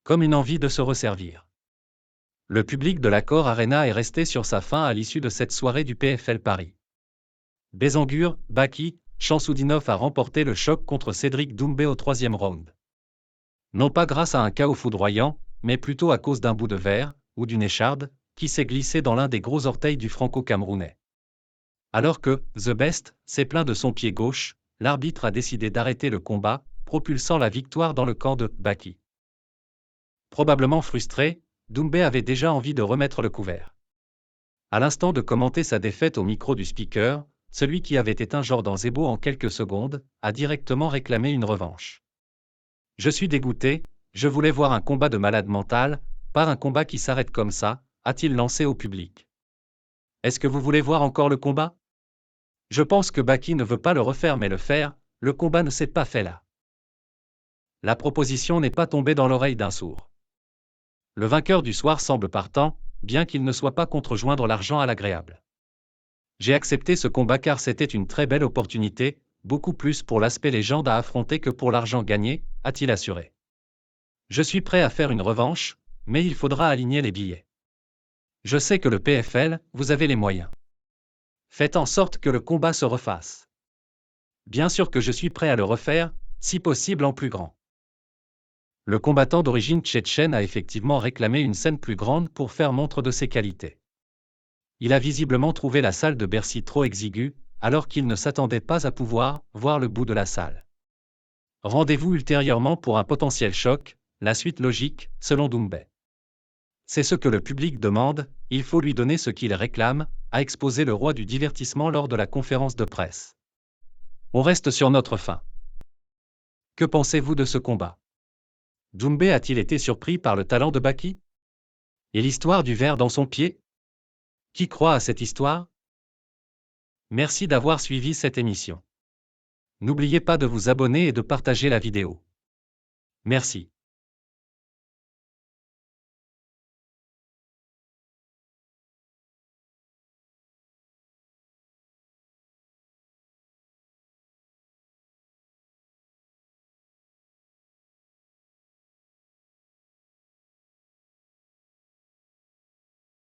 comme une envie de se resservir. Le public de l'Accor Arena est resté sur sa faim à l'issue de cette soirée du PFL Paris. Bézangur, Baki, Shamsudinov a remporté le choc contre Cédric Doumbé au 3e round. Non pas grâce à un KO foudroyant, mais plutôt à cause d'un bout de verre, ou d'une écharde, qui s'est glissé dans l'un des gros orteils du franco-camerounais. Alors que The Best s'est plaint de son pied gauche, l'arbitre a décidé d'arrêter le combat, propulsant la victoire dans le camp de Baki. Probablement frustré, Doumbé avait déjà envie de remettre le couvert. À l'instant de commenter sa défaite au micro du speaker, celui qui avait éteint Jordan Zebo en quelques secondes, a directement réclamé une revanche. « Je suis dégoûté, je voulais voir un combat de malade mental, pas un combat qui s'arrête comme ça », a-t-il lancé au public. Est-ce que vous voulez voir encore le combat ? Je pense que Baki ne veut pas le refaire mais le faire, le combat ne s'est pas fait là. La proposition n'est pas tombée dans l'oreille d'un sourd. Le vainqueur du soir semble partant, bien qu'il ne soit pas contre joindre l'argent à l'agréable. J'ai accepté ce combat car c'était une très belle opportunité, beaucoup plus pour l'aspect légende à affronter que pour l'argent gagné, a-t-il assuré. Je suis prêt à faire une revanche, mais il faudra aligner les billets. Je sais que le PFL, vous avez les moyens. Faites en sorte que le combat se refasse. Bien sûr que je suis prêt à le refaire, si possible en plus grand. Le combattant d'origine tchétchène a effectivement réclamé une scène plus grande pour faire montre de ses qualités. Il a visiblement trouvé la salle de Bercy trop exiguë, alors qu'il ne s'attendait pas à pouvoir voir le bout de la salle. Rendez-vous ultérieurement pour un potentiel choc, la suite logique, selon Doumbé. C'est ce que le public demande, il faut lui donner ce qu'il réclame, a exposé le roi du divertissement lors de la conférence de presse. On reste sur notre faim. Que pensez-vous de ce combat ? Doumbé a-t-il été surpris par le talent de Baki ? Et l'histoire du verre dans son pied ? Qui croit à cette histoire ? Merci d'avoir suivi cette émission. N'oubliez pas de vous abonner et de partager la vidéo. Merci.